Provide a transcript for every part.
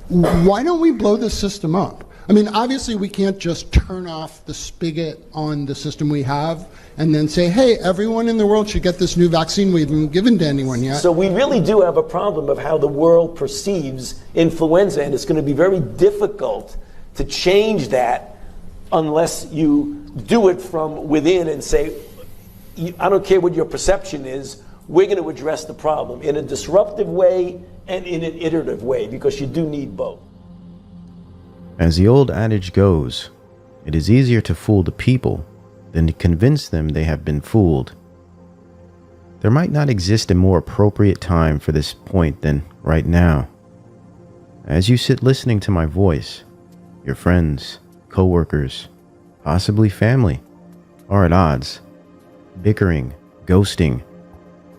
why don't we blow this system up? I mean, obviously we can't just turn off the spigot on the system we have and then say, hey, everyone in the world should get this new vaccine we haven't given to anyone yet. So we really do have a problem of how the world perceives influenza, and it's going to be very difficult to change that unless you do it from within and say, I don't care what your perception is, we're going to address the problem in a disruptive way and in an iterative way, because you do need both. As the old adage goes, it is easier to fool the people than to convince them they have been fooled. There might not exist a more appropriate time for this point than right now. As you sit listening to my voice, your friends, co-workers, possibly family, are at odds, bickering, ghosting,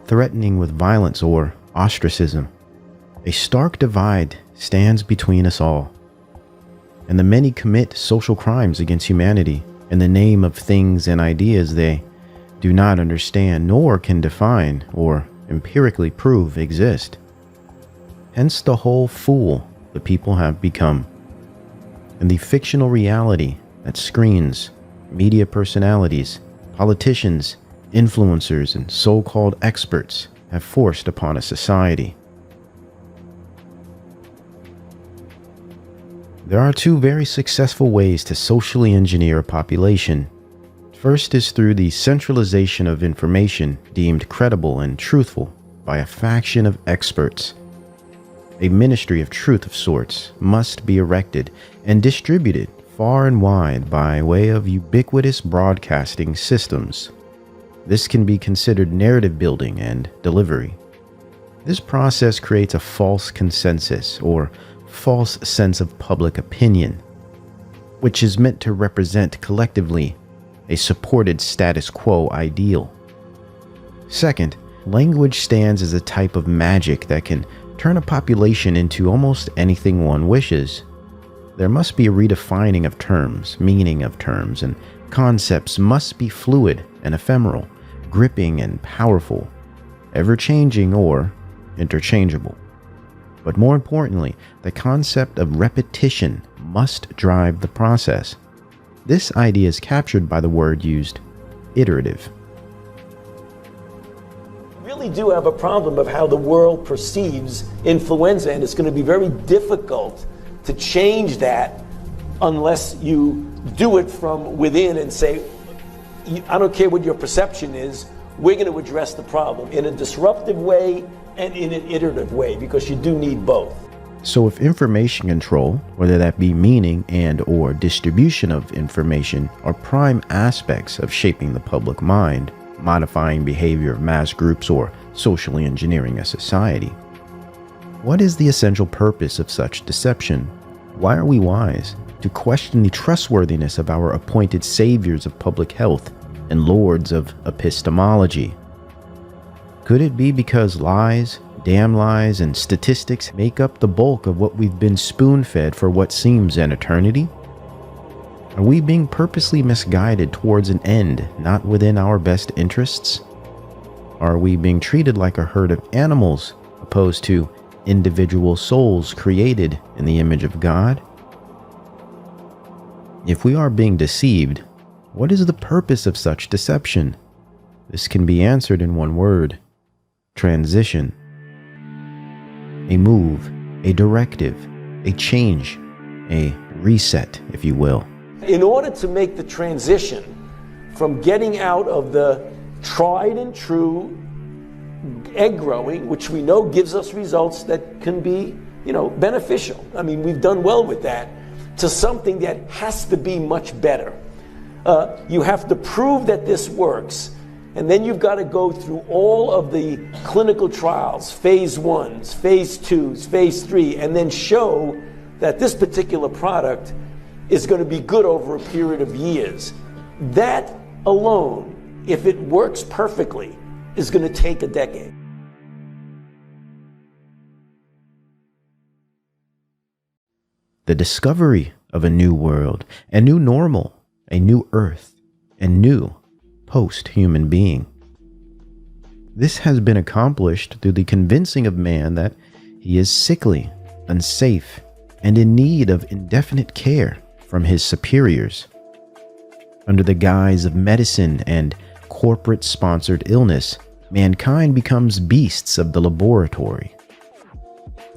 threatening with violence or ostracism. A stark divide stands between us all, and the many commit social crimes against humanity in the name of things and ideas they do not understand nor can define or empirically prove exist. Hence the whole fool the people have become, and the fictional reality that screens, media personalities, politicians, influencers, and so-called experts have forced upon a society. There are two very successful ways to socially engineer a population. First is through the centralization of information deemed credible and truthful by a faction of experts. A ministry of truth of sorts must be erected and distributed far and wide by way of ubiquitous broadcasting systems. This can be considered narrative building and delivery. This process creates a false consensus or false sense of public opinion, which is meant to represent collectively a supported status quo ideal. Second, language stands as a type of magic that can turn a population into almost anything one wishes. There must be a redefining of terms, meaning of terms, and concepts must be fluid and ephemeral, gripping and powerful, ever-changing or interchangeable. But more importantly, the concept of repetition must drive the process. This idea is captured by the word used, iterative. We really do have a problem of how the world perceives influenza, and it's going to be very difficult to change that unless you do it from within and say, I don't care what your perception is, we're going to address the problem in a disruptive way and in an iterative way, because you do need both. So if information control, whether that be meaning and or distribution of information, are prime aspects of shaping the public mind, modifying behavior of mass groups, or socially engineering a society, what is the essential purpose of such deception? Why are we wise to question the trustworthiness of our appointed saviors of public health and lords of epistemology? Could it be because lies, damn lies, and statistics make up the bulk of what we've been spoon-fed for what seems an eternity? Are we being purposely misguided towards an end not within our best interests? Are we being treated like a herd of animals opposed to individual souls created in the image of God? If we are being deceived, what is the purpose of such deception? This can be answered in one word: transition. A move, a directive, a change, a reset, if you will. In order to make the transition from getting out of the tried and true egg growing, which we know gives us results that can be, beneficial. I mean, we've done well with that, to something that has to be much better. You have to prove that this works, and then you've got to go through all of the clinical trials, phase 1s, phase 2s, phase 3, and then show that this particular product is going to be good over a period of years. That alone, if it works perfectly, is going to take a decade. The discovery of a new world, a new normal, a new earth, a new post-human being. This has been accomplished through the convincing of man that he is sickly, unsafe, and in need of indefinite care from his superiors. Under the guise of medicine and corporate-sponsored illness, mankind becomes beasts of the laboratory.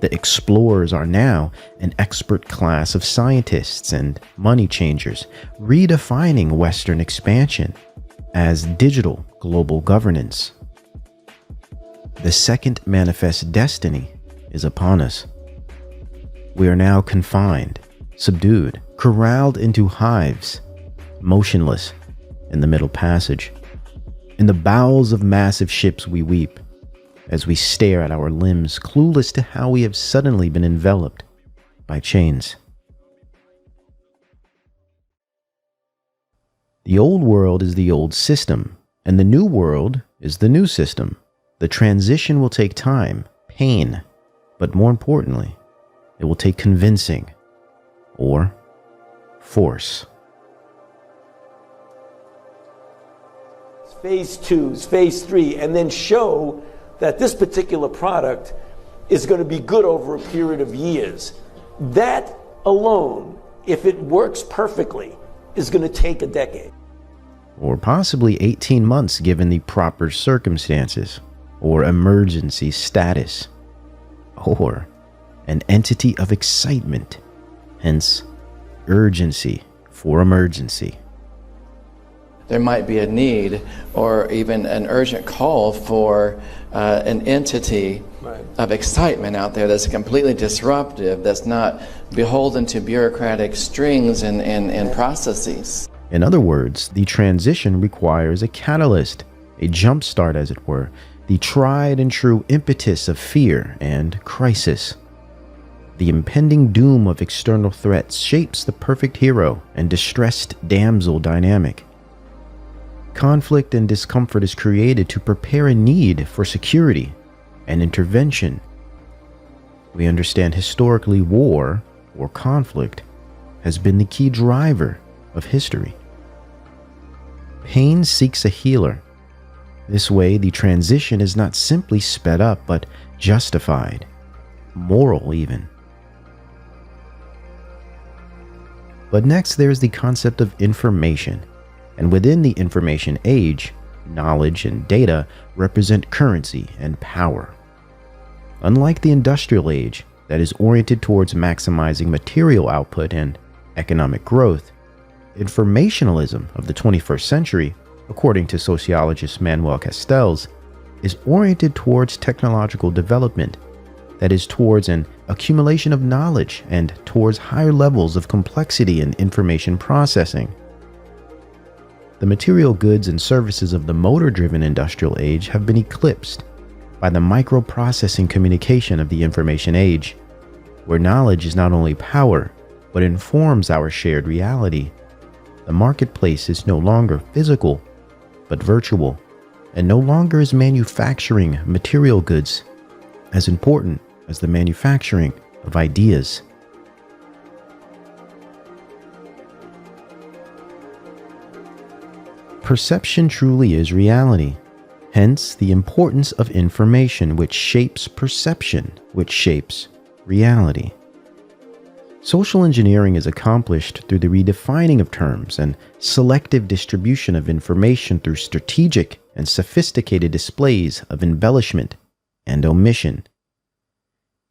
The explorers are now an expert class of scientists and money changers, redefining Western expansion as digital global governance. The second manifest destiny is upon us. We are now confined, subdued, corralled into hives, motionless in the Middle Passage. In the bowels of massive ships we weep, as we stare at our limbs, clueless to how we have suddenly been enveloped by chains. The old world is the old system, and the new world is the new system. The transition will take time, pain, but more importantly, it will take convincing or force. Phase 2, phase 3, and then show that this particular product is going to be good over a period of years. That alone, if it works perfectly, is going to take a decade. Or possibly 18 months given the proper circumstances, or emergency status, or an entity of excitement, hence urgency for emergency. There might be a need or even an urgent call for an entity of excitement out there that's completely disruptive, that's not beholden to bureaucratic strings and processes. In other words, the transition requires a catalyst, a jumpstart as it were, the tried and true impetus of fear and crisis. The impending doom of external threats shapes the perfect hero and distressed damsel dynamic. Conflict and discomfort is created to prepare a need for security and intervention. We understand historically war or conflict has been the key driver of history. Pain seeks a healer. This way, the transition is not simply sped up, but justified, moral even. But next, there's the concept of information. And within the information age, knowledge and data represent currency and power. Unlike the industrial age that is oriented towards maximizing material output and economic growth, informationalism of the 21st century, according to sociologist Manuel Castells, is oriented towards technological development, that is towards an accumulation of knowledge and towards higher levels of complexity in information processing. The material goods and services of the motor-driven industrial age have been eclipsed by the microprocessing communication of the information age, where knowledge is not only power, but informs our shared reality. The marketplace is no longer physical, but virtual, and no longer is manufacturing material goods as important as the manufacturing of ideas. Perception truly is reality, hence the importance of information which shapes perception, which shapes reality. Social engineering is accomplished through the redefining of terms and selective distribution of information through strategic and sophisticated displays of embellishment and omission.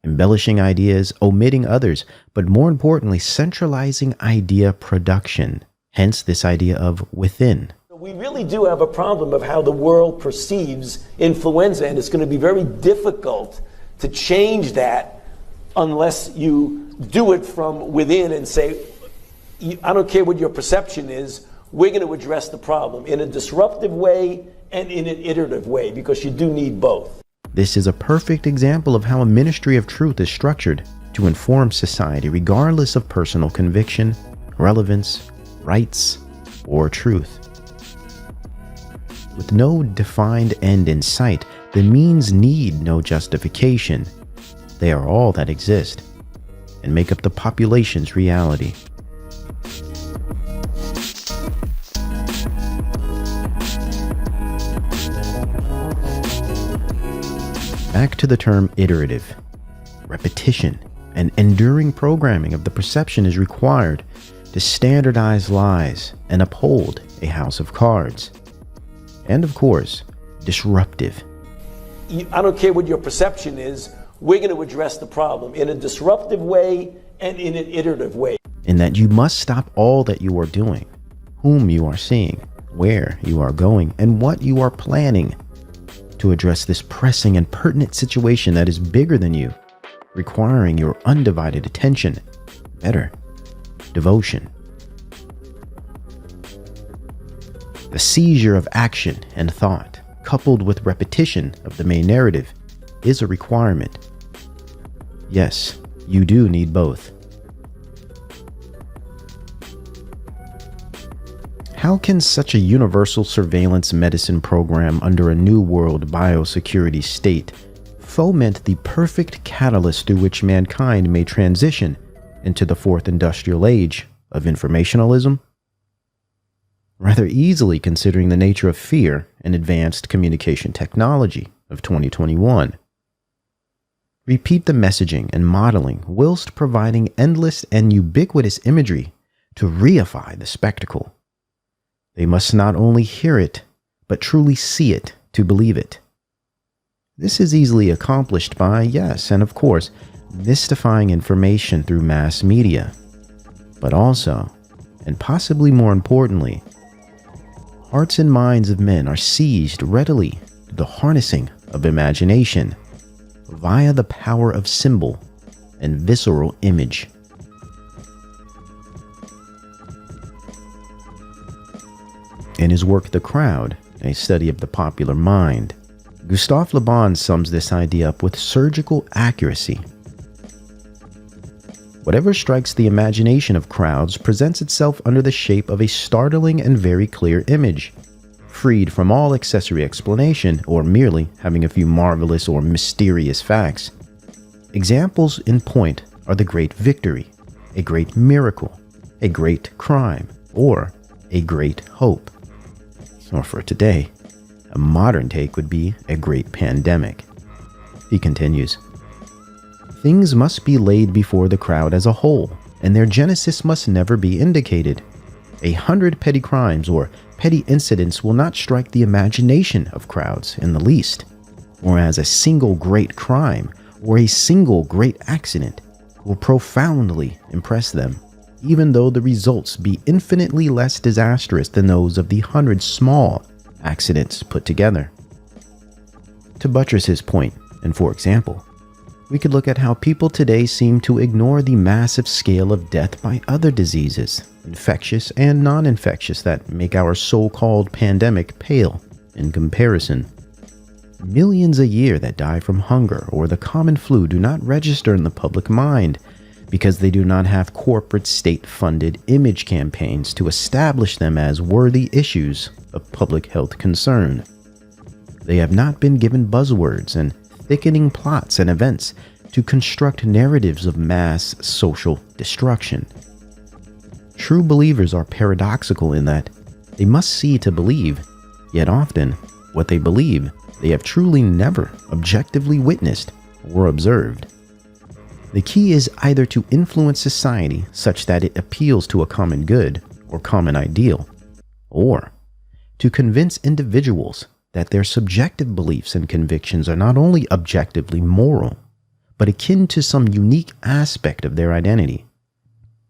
Embellishing ideas, omitting others, but more importantly, centralizing idea production, hence this idea of within. We really do have a problem of how the world perceives influenza, and it's going to be very difficult to change that unless you do it from within and say, I don't care what your perception is, we're going to address the problem in a disruptive way and in an iterative way, because you do need both. This is a perfect example of how a ministry of truth is structured to inform society regardless of personal conviction, relevance, rights, or truth. With no defined end in sight, the means need no justification. They are all that exist and make up the population's reality. Back to the term iterative, repetition, and enduring programming of the perception is required to standardize lies and uphold a house of cards. And of course, disruptive. I don't care what your perception is, we're going to address the problem in a disruptive way and in an iterative way. In that you must stop all that you are doing, whom you are seeing, where you are going, and what you are planning to address this pressing and pertinent situation that is bigger than you, requiring your undivided attention, better, devotion. The seizure of action and thought, coupled with repetition of the main narrative, is a requirement. Yes, you do need both. How can such a universal surveillance medicine program under a new world biosecurity state foment the perfect catalyst through which mankind may transition into the fourth industrial age of informationalism? Rather easily, considering the nature of fear and advanced communication technology of 2021. Repeat the messaging and modeling whilst providing endless and ubiquitous imagery to reify the spectacle. They must not only hear it, but truly see it to believe it. This is easily accomplished by, yes, and of course, mystifying information through mass media, but also, and possibly more importantly, hearts and minds of men are seized readily to the harnessing of imagination via the power of symbol and visceral image. In his work The Crowd, a study of the popular mind, Gustave Le Bon sums this idea up with surgical accuracy. Whatever strikes the imagination of crowds presents itself under the shape of a startling and very clear image, freed from all accessory explanation or merely having a few marvelous or mysterious facts. Examples in point are the great victory, a great miracle, a great crime, or a great hope. Or for today, a modern take would be a great pandemic. He continues, things must be laid before the crowd as a whole, and their genesis must never be indicated. 100 petty crimes or petty incidents will not strike the imagination of crowds in the least, whereas a single great crime or a single great accident will profoundly impress them, even though the results be infinitely less disastrous than those of the 100 small accidents put together. To buttress his point, and for example, we could look at how people today seem to ignore the massive scale of death by other diseases, infectious and non-infectious, that make our so-called pandemic pale in comparison. Millions a year that die from hunger or the common flu do not register in the public mind because they do not have corporate state-funded image campaigns to establish them as worthy issues of public health concern. They have not been given buzzwords and thickening plots and events to construct narratives of mass social destruction. True believers are paradoxical in that they must see to believe, yet often what they believe they have truly never objectively witnessed or observed. The key is either to influence society such that it appeals to a common good or common ideal, or to convince individuals that their subjective beliefs and convictions are not only objectively moral, but akin to some unique aspect of their identity,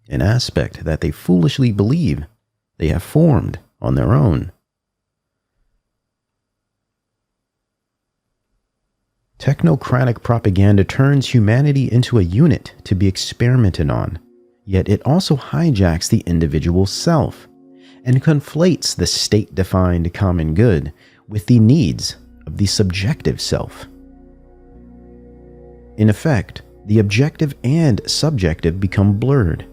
an aspect that they foolishly believe they have formed on their own. Technocratic propaganda turns humanity into a unit to be experimented on, yet it also hijacks the individual self and conflates the state-defined common good with the needs of the subjective self. In effect, the objective and subjective become blurred,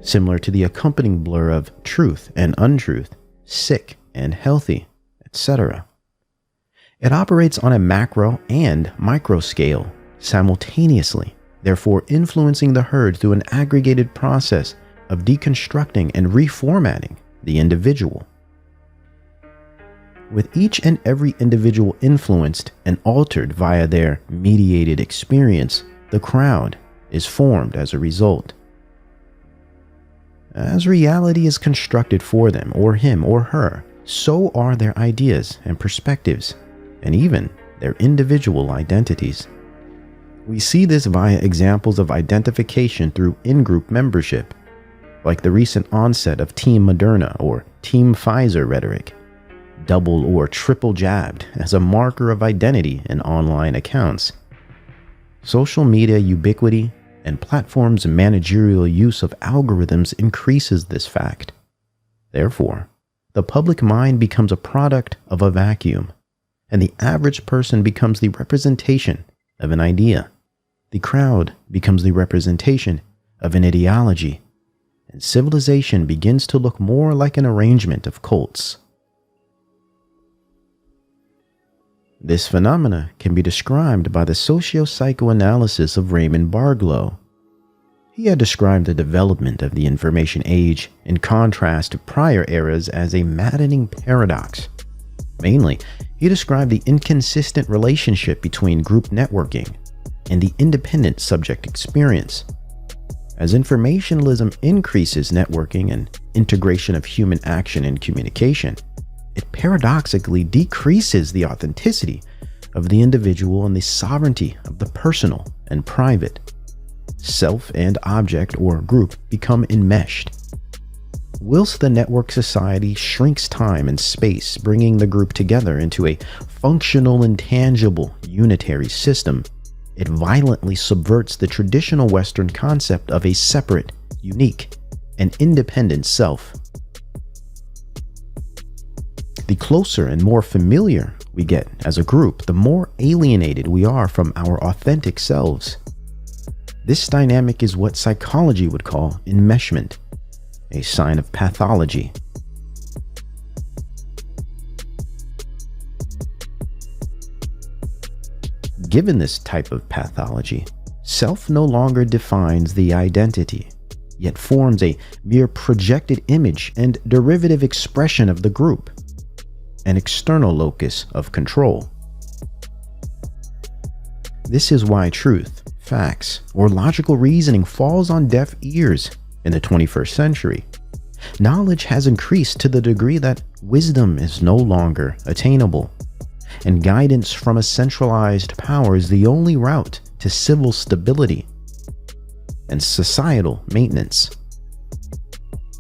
similar to the accompanying blur of truth and untruth, sick and healthy, etc. It operates on a macro and micro scale simultaneously, therefore influencing the herd through an aggregated process of deconstructing and reformatting the individual. With each and every individual influenced and altered via their mediated experience, the crowd, is formed as a result. As reality is constructed for them, or him or her, so are their ideas and perspectives, and even their individual identities. We see this via examples of identification through in-group membership, like the recent onset of Team Moderna or Team Pfizer rhetoric, double or triple jabbed as a marker of identity in online accounts. Social media ubiquity and platforms' managerial use of algorithms increases this fact. Therefore, the public mind becomes a product of a vacuum, and the average person becomes the representation of an idea. The crowd becomes the representation of an ideology, and civilization begins to look more like an arrangement of cults. This phenomena can be described by the socio-psychoanalysis of Raymond Barlow. He had described the development of the information age in contrast to prior eras as a maddening paradox. Mainly, he described the inconsistent relationship between group networking and the independent subject experience. As informationalism increases networking and integration of human action and communication, it paradoxically decreases the authenticity of the individual and the sovereignty of the personal and private. Self and object or group become enmeshed. Whilst the network society shrinks time and space, bringing the group together into a functional and tangible unitary system, it violently subverts the traditional Western concept of a separate, unique, and independent self. The closer and more familiar we get as a group, the more alienated we are from our authentic selves. This dynamic is what psychology would call enmeshment, a sign of pathology. Given this type of pathology, self no longer defines the identity, yet forms a mere projected image and derivative expression of the group, an external locus of control. This is why truth, facts, or logical reasoning falls on deaf ears in the 21st century. Knowledge has increased to the degree that wisdom is no longer attainable, and guidance from a centralized power is the only route to civil stability and societal maintenance.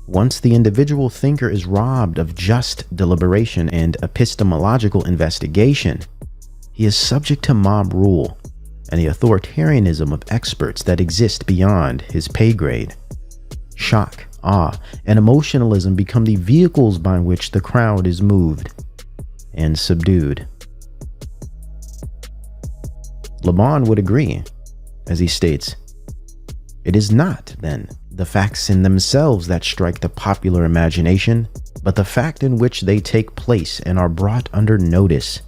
Once the individual thinker is robbed of just deliberation and epistemological investigation, he is subject to mob rule and the authoritarianism of experts that exist beyond his pay grade. Shock, awe, and emotionalism become the vehicles by which the crowd is moved and subdued. Le Bon would agree, as he states, "It is not, then, the facts in themselves that strike the popular imagination, but the fact in which they take place and are brought under notice.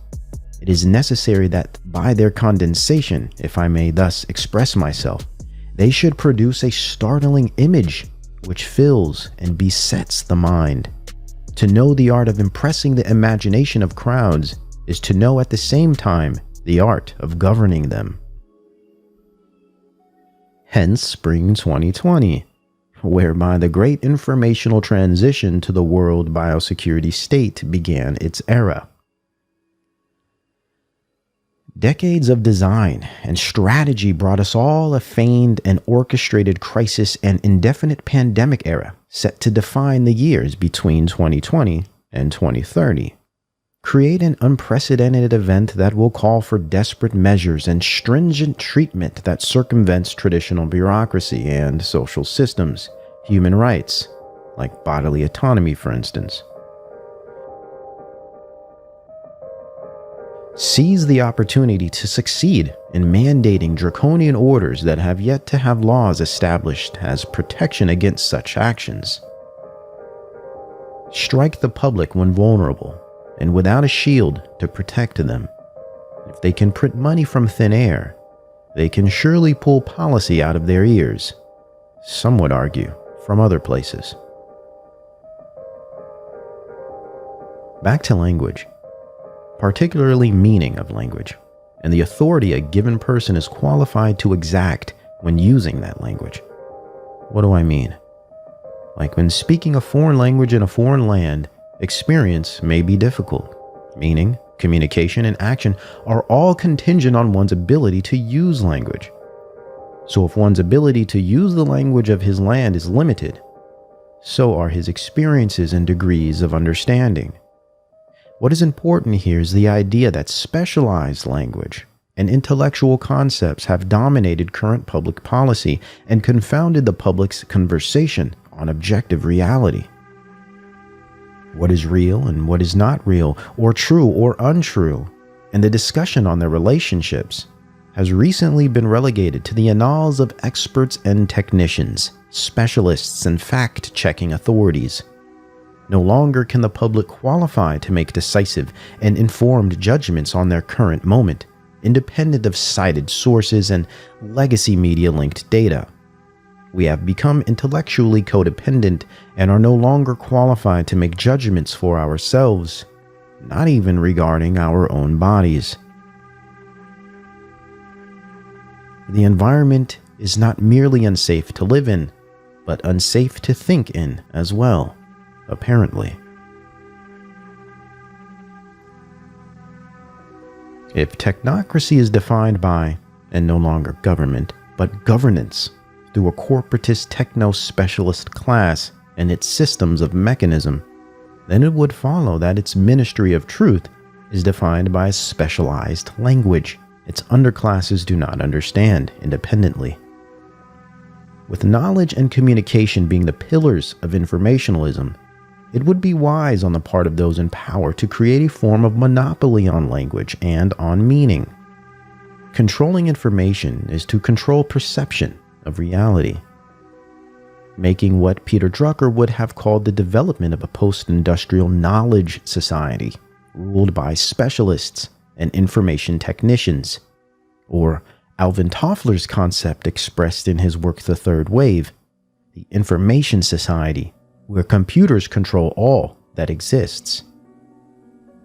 It is necessary that by their condensation, if I may thus express myself, they should produce a startling image which fills and besets the mind. To know the art of impressing the imagination of crowds is to know at the same time the art of governing them." Hence spring 2020, whereby the great informational transition to the world biosecurity state began its era. Decades of design and strategy brought us all a feigned and orchestrated crisis and indefinite pandemic era set to define the years between 2020 and 2030. Create an unprecedented event that will call for desperate measures and stringent treatment that circumvents traditional bureaucracy and social systems, human rights, like bodily autonomy, for instance. Seize the opportunity to succeed in mandating draconian orders that have yet to have laws established as protection against such actions. Strike the public when vulnerable and without a shield to protect them. If they can print money from thin air, they can surely pull policy out of their ears, some would argue, from other places. Back to language, particularly meaning of language, and the authority a given person is qualified to exact when using that language. What do I mean? Like when speaking a foreign language in a foreign land, experience may be difficult, meaning communication and action are all contingent on one's ability to use language. So if one's ability to use the language of his land is limited, so are his experiences and degrees of understanding. What is important here is the idea that specialized language and intellectual concepts have dominated current public policy and confounded the public's conversation on objective reality. What is real and what is not real, or true or untrue, and the discussion on their relationships has recently been relegated to the annals of experts and technicians, specialists and fact-checking authorities. No longer can the public qualify to make decisive and informed judgments on their current moment, independent of cited sources and legacy media-linked data. We have become intellectually codependent and are no longer qualified to make judgments for ourselves, not even regarding our own bodies. The environment is not merely unsafe to live in, but unsafe to think in as well, apparently. If technocracy is defined by, and no longer government, but governance through a corporatist techno-specialist class and its systems of mechanism, then it would follow that its ministry of truth is defined by a specialized language its underclasses do not understand independently. With knowledge and communication being the pillars of informationalism, it would be wise on the part of those in power to create a form of monopoly on language and on meaning. Controlling information is to control perception of reality, making what Peter Drucker would have called the development of a post-industrial knowledge society ruled by specialists and information technicians, or Alvin Toffler's concept expressed in his work The Third Wave, the information society where computers control all that exists.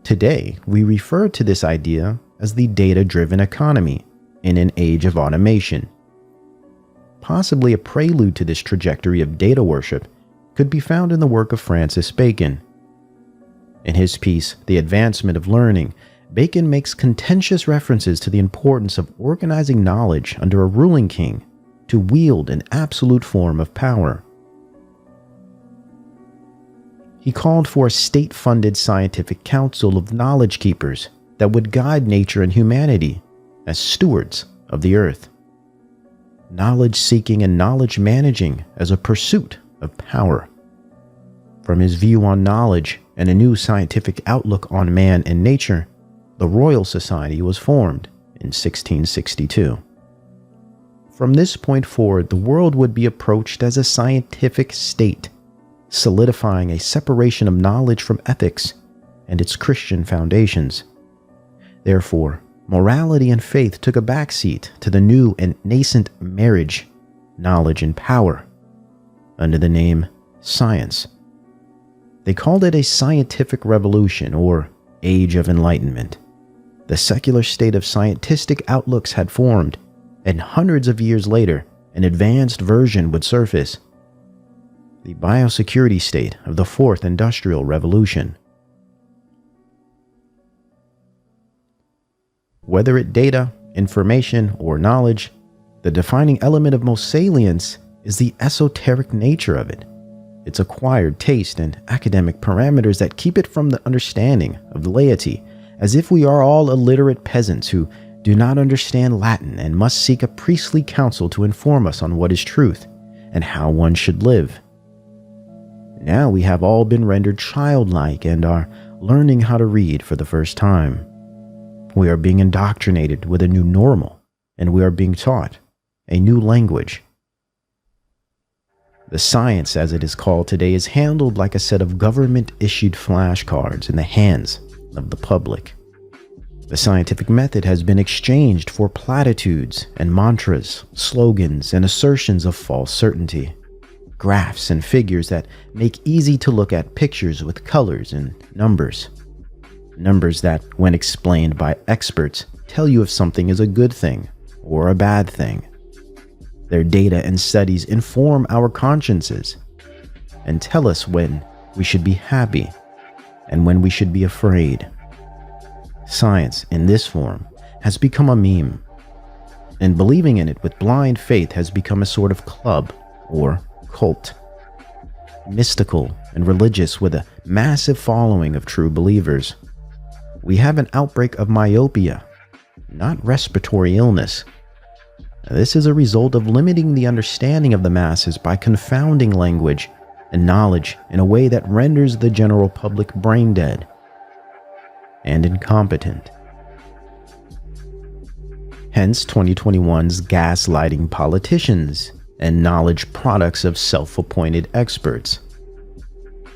Today, we refer to this idea as the data-driven economy in an age of automation. Possibly a prelude to this trajectory of data worship could be found in the work of Francis Bacon. In his piece, The Advancement of Learning, Bacon makes contentious references to the importance of organizing knowledge under a ruling king to wield an absolute form of power. He called for a state-funded scientific council of knowledge keepers that would guide nature and humanity as stewards of the earth. Knowledge seeking and knowledge managing as a pursuit of power. From his view on knowledge and a new scientific outlook on man and nature, the Royal Society was formed in 1662. From this point forward, the world would be approached as a scientific state, solidifying a separation of knowledge from ethics and its Christian foundations. Therefore, morality and faith took a backseat to the new and nascent marriage, knowledge and power, under the name science. They called it a scientific revolution or age of enlightenment. The secular state of scientific outlooks had formed, and hundreds of years later, an advanced version would surface. The biosecurity state of the Fourth Industrial Revolution. Whether it data, information, or knowledge, the defining element of most salience is the esoteric nature of it, its acquired taste and academic parameters that keep it from the understanding of the laity, as if we are all illiterate peasants who do not understand Latin and must seek a priestly counsel to inform us on what is truth and how one should live. Now we have all been rendered childlike and are learning how to read for the first time. We are being indoctrinated with a new normal, and we are being taught a new language. The science, as it is called today, is handled like a set of government-issued flashcards in the hands of the public. The scientific method has been exchanged for platitudes and mantras, slogans, and assertions of false certainty. Graphs and figures that make easy to look at pictures with colors and numbers. Numbers that, when explained by experts, tell you if something is a good thing or a bad thing. Their data and studies inform our consciences and tell us when we should be happy and when we should be afraid. Science, in this form, has become a meme, and believing in it with blind faith has become a sort of club or cult. Mystical and religious with a massive following of true believers. We have an outbreak of myopia, not respiratory illness. This is a result of limiting the understanding of the masses by confounding language and knowledge in a way that renders the general public brain dead and incompetent. Hence 2021's gaslighting politicians and knowledge products of self-appointed experts.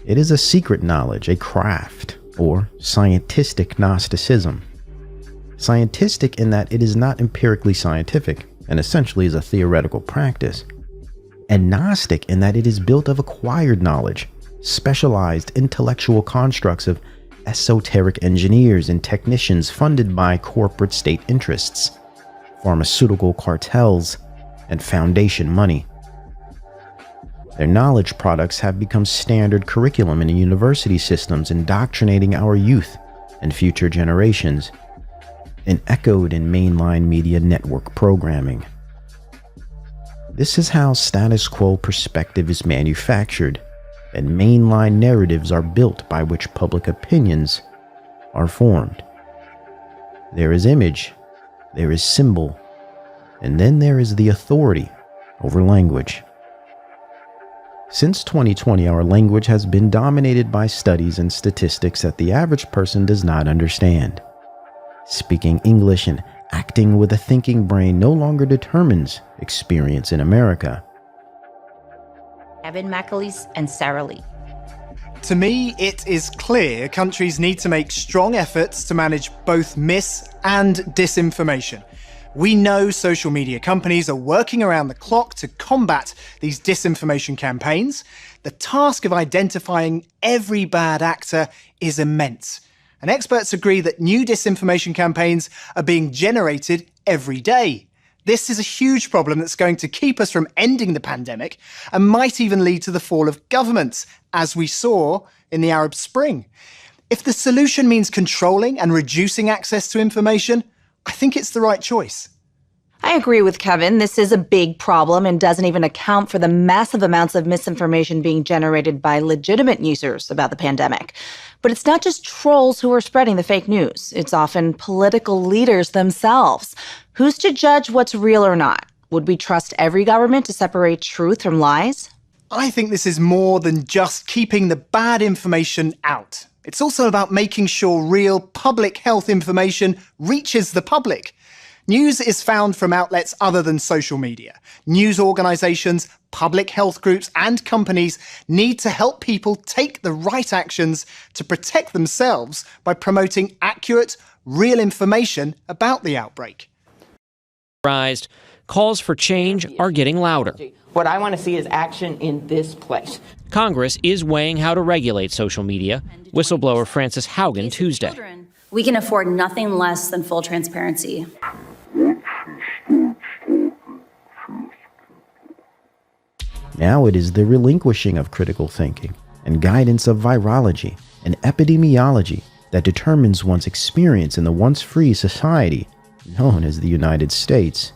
It is a secret knowledge, a craft, or scientistic Gnosticism. Scientistic in that it is not empirically scientific, and essentially is a theoretical practice. And Gnostic in that it is built of acquired knowledge, specialized intellectual constructs of esoteric engineers and technicians funded by corporate state interests, pharmaceutical cartels, and foundation money. Their knowledge products have become standard curriculum in university systems, indoctrinating our youth and future generations, and echoed in mainline media network programming. This is how status quo perspective is manufactured, and mainline narratives are built by which public opinions are formed. There is image, there is symbol, and then there is the authority over language. Since 2020, our language has been dominated by studies and statistics that the average person does not understand. Speaking English and acting with a thinking brain no longer determines experience in America. Evan McAleese and Sarah Lee. To me, it is clear countries need to make strong efforts to manage both mis- and disinformation. We know social media companies are working around the clock to combat these disinformation campaigns. The task of identifying every bad actor is immense. And experts agree that new disinformation campaigns are being generated every day. This is a huge problem that's going to keep us from ending the pandemic and might even lead to the fall of governments, as we saw in the Arab Spring. If the solution means controlling and reducing access to information, I think it's the right choice. I agree with Kevin. This is a big problem and doesn't even account for the massive amounts of misinformation being generated by legitimate users about the pandemic. But it's not just trolls who are spreading the fake news. It's often political leaders themselves. Who's to judge what's real or not? Would we trust every government to separate truth from lies? I think this is more than just keeping the bad information out. It's also about making sure real public health information reaches the public. News is found from outlets other than social media. News organizations, public health groups, and companies need to help people take the right actions to protect themselves by promoting accurate, real information about the outbreak. Calls for change are getting louder. What I want to see is action in this place. Congress is weighing how to regulate social media. Whistleblower Frances Haugen Tuesday. We can afford nothing less than full transparency. Now it is the relinquishing of critical thinking and guidance of virology and epidemiology that determines one's experience in the once free society known as the United States.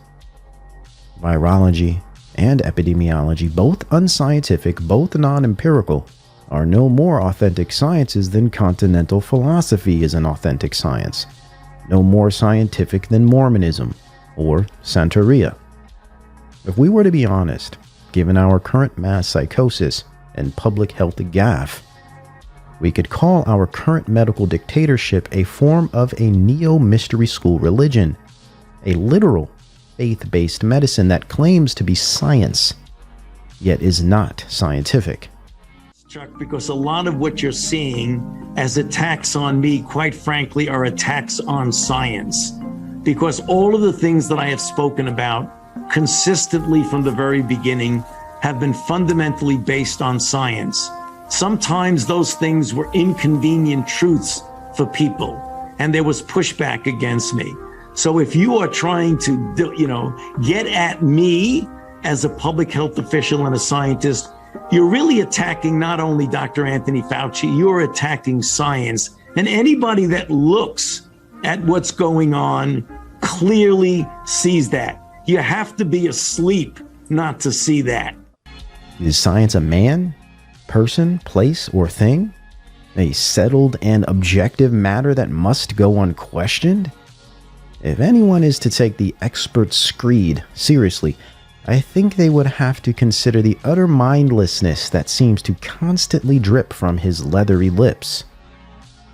Virology and epidemiology, both unscientific, both non-empirical, are no more authentic sciences than continental philosophy is an authentic science, no more scientific than Mormonism or Santeria. If we were to be honest, given our current mass psychosis and public health gaffe, we could call our current medical dictatorship a form of a neo-mystery school religion, a literal faith-based medicine that claims to be science, yet is not scientific. Chuck, because a lot of what you're seeing as attacks on me, quite frankly, are attacks on science. Because all of the things that I have spoken about consistently from the very beginning have been fundamentally based on science. Sometimes those things were inconvenient truths for people, and there was pushback against me. So if you are trying to, get at me as a public health official and a scientist, you're really attacking not only Dr. Anthony Fauci, you're attacking science. And anybody that looks at what's going on clearly sees that. You have to be asleep not to see that. Is science a man, person, place, or thing? A settled and objective matter that must go unquestioned? If anyone is to take the expert screed seriously, I think they would have to consider the utter mindlessness that seems to constantly drip from his leathery lips.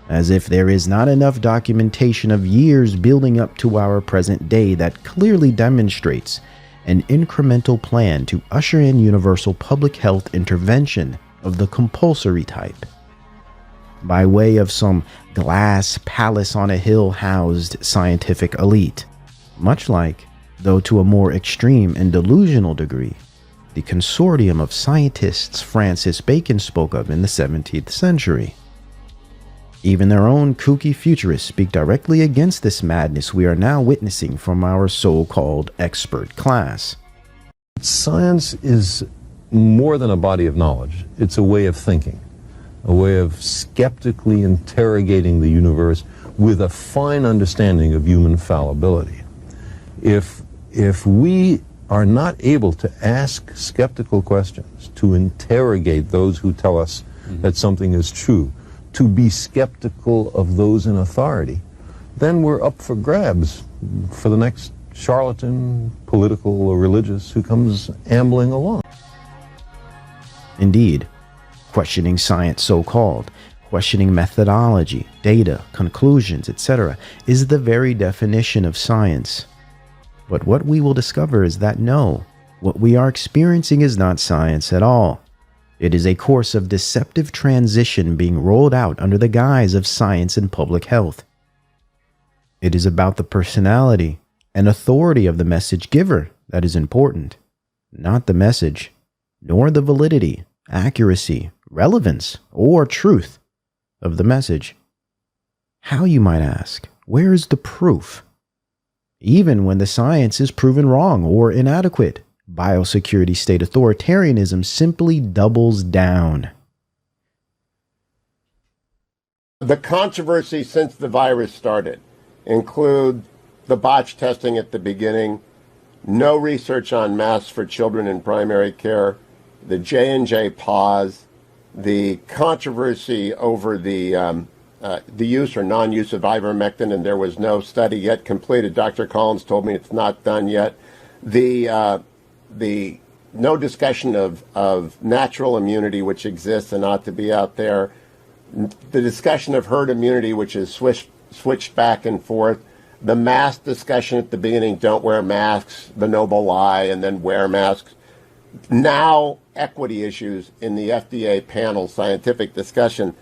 As if there is not enough documentation of years building up to our present day that clearly demonstrates an incremental plan to usher in universal public health intervention of the compulsory type. By way of some glass palace on a hill housed scientific elite, much like, though to a more extreme and delusional degree, the consortium of scientists Francis Bacon spoke of in the 17th century. Even their own kooky futurists speak directly against this madness we are now witnessing from our so-called expert class. Science is more than a body of knowledge. It's a way of thinking, a way of skeptically interrogating the universe with a fine understanding of human fallibility. If we are not able to ask skeptical questions, to interrogate those who tell us that something is true, to be skeptical of those in authority, then we're up for grabs for the next charlatan, political or religious, who comes ambling along. Indeed, questioning science so-called, questioning methodology, data, conclusions, etc., is the very definition of science. But what we will discover is that no, what we are experiencing is not science at all. It is a course of deceptive transition being rolled out under the guise of science and public health. It is about the personality and authority of the message giver that is important, not the message, nor the validity, accuracy, relevance, or truth of the message. How, you might ask? Where is the proof? Even when the science is proven wrong or inadequate, biosecurity state authoritarianism simply doubles down. The controversy since the virus started include the botch testing at the beginning, no research on masks for children in primary care, the J&J pause, the controversy over the use or non-use of ivermectin, and there was no study yet completed. Dr. Collins told me it's not done yet. The no discussion of natural immunity, which exists and ought to be out there. The discussion of herd immunity, which is switched back and forth. The mask discussion at the beginning, don't wear masks, the noble lie, and then wear masks. Now, equity issues in the FDA panel scientific discussion.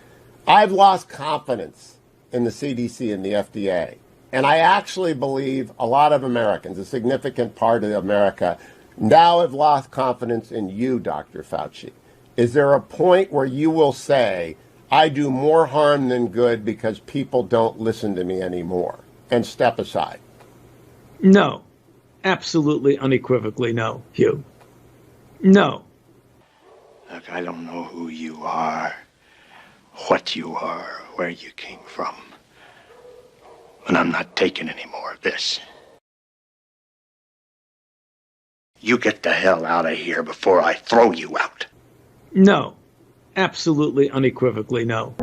I've lost confidence in the CDC and the FDA. And I actually believe a lot of Americans, a significant part of America, now have lost confidence in you, Dr. Fauci. Is there a point where you will say, I do more harm than good because people don't listen to me anymore, and step aside? No. Absolutely, unequivocally no, Hugh. No. Look, I don't know who you are, what you are, where you came from. But I'm not taking any more of this. You get the hell out of here before I throw you out. No. Absolutely, unequivocally no.